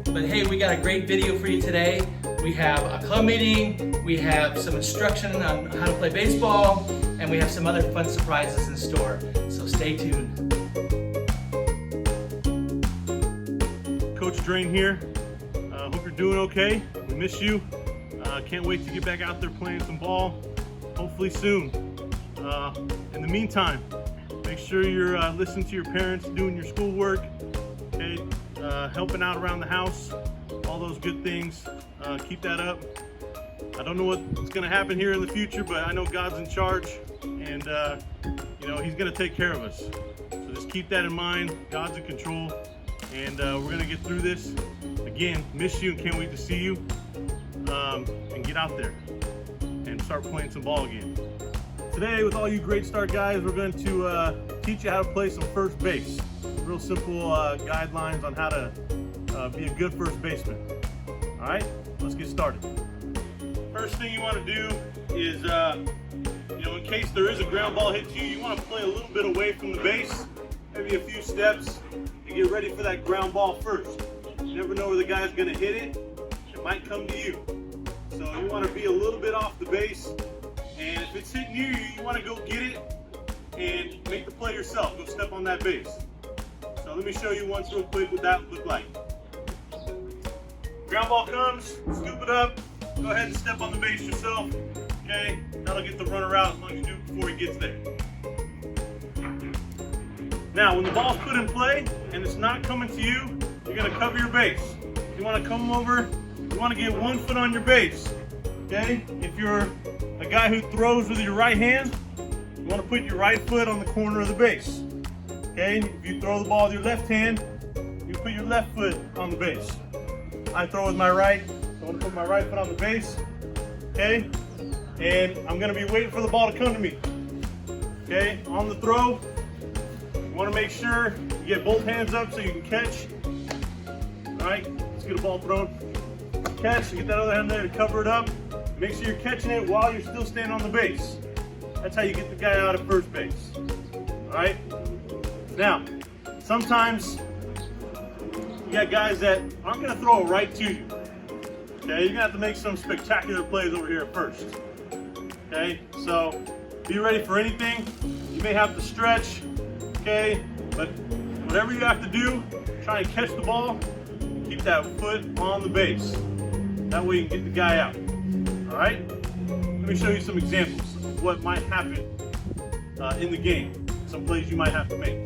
But hey, we got a great video for you today. We have a club meeting, we have some instruction on how to play baseball, and we have some other fun surprises in store. So stay tuned. Coach Drain here. Hope you're doing okay. We miss you. Can't wait to get back out there playing some ball, hopefully soon. In the meantime, make sure you're listening to your parents, doing your schoolwork, okay? Helping out around the house, all those good things. Keep that up. I don't know what's going to happen here in the future, but I know God's in charge, and you know, He's going to take care of us. So just keep that in mind. God's in control, and we're going to get through this. Again, miss you and can't wait to see you. And get out there and start playing some ball again. Today, with all you Great Start guys, we're going to teach you how to play some first base. Real simple guidelines on how to be a good first baseman. All right, let's get started. First thing you want to do is, you know, in case there is a ground ball hit to you, you want to play a little bit away from the base, maybe a few steps, to get ready for that ground ball first. You never know where the guy's going to hit it. It might come to you. So you want to be a little bit off the base, and if it's hitting you, you want to go get it and make the play yourself. Go step on that base. So let me show you once real quick what that would look like. Ground ball comes, scoop it up, go ahead and step on the base yourself. Okay, that'll get the runner out as long as you do it before he gets there. Now, when the ball's put in play and it's not coming to you, you're going to cover your base. You want to come over. You want to get 1 foot on your base, okay? If you're a guy who throws with your right hand, you want to put your right foot on the corner of the base, okay? If you throw the ball with your left hand, you put your left foot on the base. I throw with my right, so I'm going to put my right foot on the base, okay? And I'm going to be waiting for the ball to come to me, okay? On the throw, you want to make sure you get both hands up so you can catch. All right, let's get a ball thrown. Catch, get that other hand there to cover it up. Make sure you're catching it while you're still standing on the base. That's how you get the guy out at first base. All right? Now, sometimes you got guys that aren't going to throw it right to you. Okay, you're going to have to make some spectacular plays over here at first. Okay, so be ready for anything. You may have to stretch, okay, but whatever you have to do, try and catch the ball. Keep that foot on the base. That way you can get the guy out. All right? Let me show you some examples of what might happen in the game. Some plays you might have to make.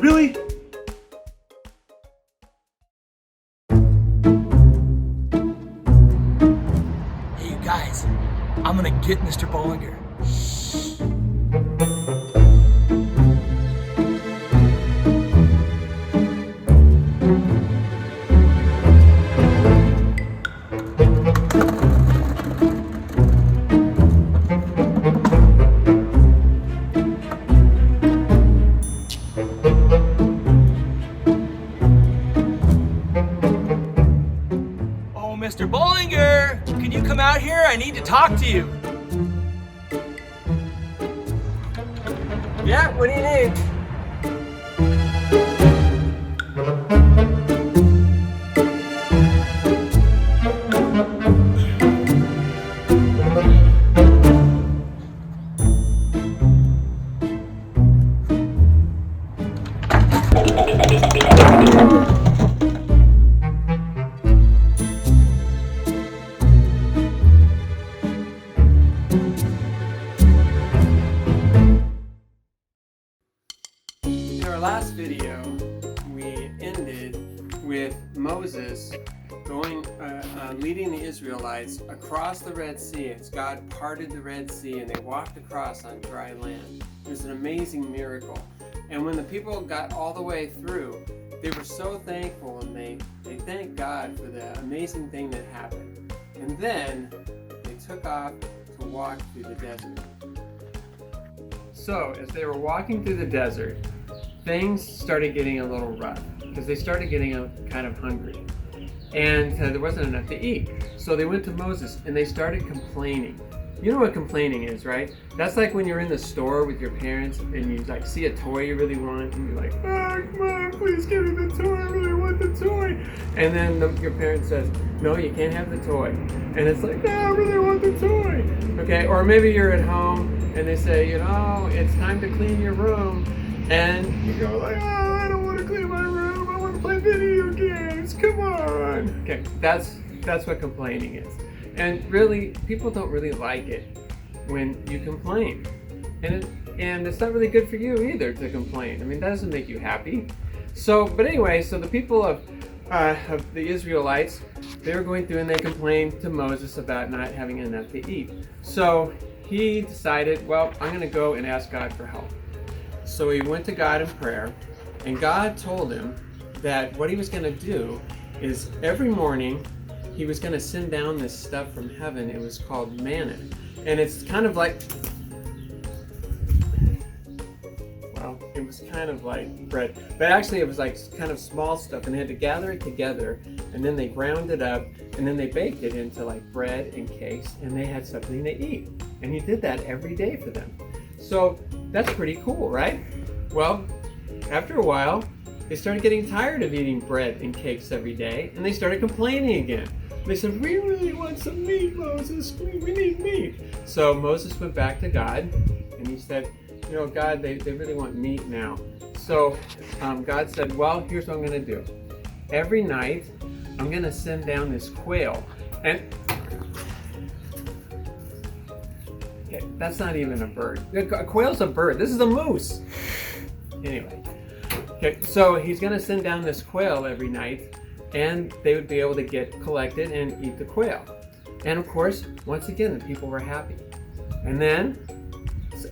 Really? Hey, you guys, I'm gonna get Mr. Bollinger. Mr. Bollinger, can you come out here? I need to talk to you. Yeah, what do you need? In our last video, we ended with Moses leading the Israelites across the Red Sea as God parted the Red Sea and they walked across on dry land. It was an amazing miracle. And when the people got all the way through, they were so thankful and they thanked God for the amazing thing that happened. And then they took off to walk through the desert. So, as they were walking through the desert, things started getting a little rough because they started getting kind of hungry. And there wasn't enough to eat. So they went to Moses and they started complaining. You know what complaining is, right? That's like when you're in the store with your parents and you like see a toy you really want and you're like, oh, come on, please give me the toy, I really want the toy. And then your parent says, no, you can't have the toy. And it's like, no, I really want the toy. Okay, or maybe you're at home and they say, you know, it's time to clean your room. And you go like, oh, I don't want to clean my room, I want to play video games, come on. Okay, that's what complaining is. And really, people don't really like it when you complain. And it's not really good for you either to complain. I mean, that doesn't make you happy. So, but anyway, so the people of the Israelites, they were going through and they complained to Moses about not having enough to eat. So he decided, well, I'm going to go and ask God for help. So he went to God in prayer, and God told him that what he was going to do is every morning he was going to send down this stuff from heaven. It was called manna. And it's kind of like, well, it was kind of like bread. But actually it was like kind of small stuff, and they had to gather it together, and then they ground it up, and then they baked it into like bread and cakes, and they had something to eat. And he did that every day for them. So that's pretty cool, right? Well, after a while, they started getting tired of eating bread and cakes every day, and they started complaining again. They said, we really want some meat, Moses. We need meat. So Moses went back to God, and he said, you know, God, they really want meat now. So God said, well, here's what I'm going to do. Every night, I'm going to send down this quail. And okay, that's not even a bird. A quail's a bird. This is a moose. Anyway. Okay, so he's going to send down this quail every night, and they would be able to get collected and eat the quail. And of course, once again, the people were happy. And then,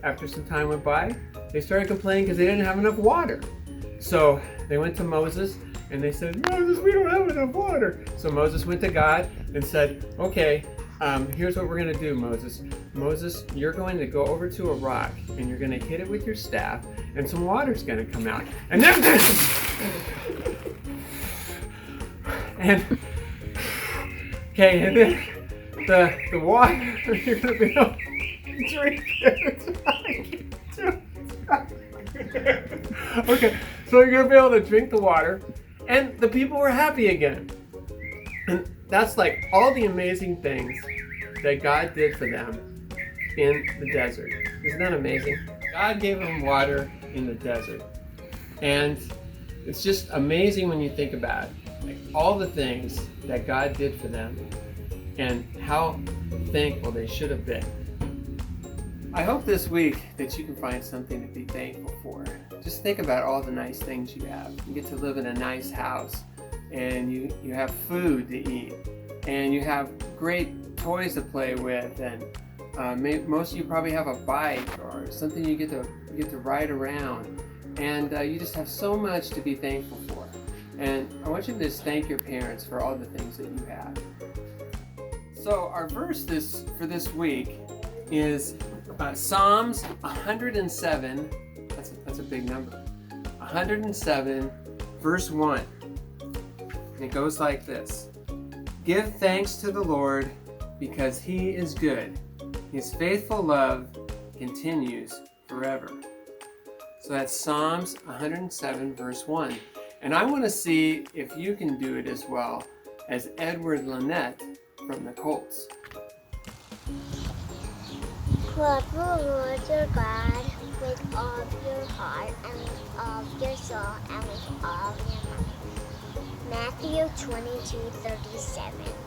after some time went by, they started complaining because they didn't have enough water. So they went to Moses, and they said, Moses, we don't have enough water. So Moses went to God and said, okay, here's what we're going to do, Moses. Moses, you're going to go over to a rock, and you're going to hit it with your staff, and some water's going to come out. And then... and then the water, you're going to be able to drink it. Okay, so you're going to be able to drink the water, and the people were happy again. And that's like all the amazing things that God did for them in the desert. Isn't that amazing? God gave them water in the desert. And it's just amazing when you think about it. Like all the things that God did for them and how thankful they should have been. I hope this week that you can find something to be thankful for. Just think about all the nice things you have. You get to live in a nice house, and you have food to eat, and you have great toys to play with, and most of you probably have a bike or something you get to ride around, and you just have so much to be thankful for. And I want you to just thank your parents for all the things that you have. So our verse for this week is Psalms 107. That's a big number. 107, verse 1. And it goes like this. Give thanks to the Lord because He is good. His faithful love continues forever. So that's Psalms 107, verse 1. And I want to see if you can do it as well as Edward Lynette from the Colts. Love the Lord your God with all of your heart and with all of your soul and with all of your mind. Matthew 22:37.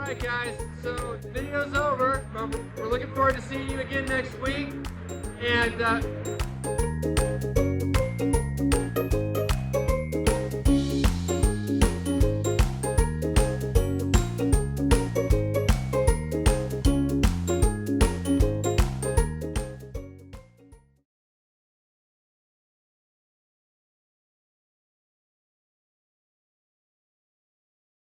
right, guys, so video's over, but we're looking forward to seeing you again next week. And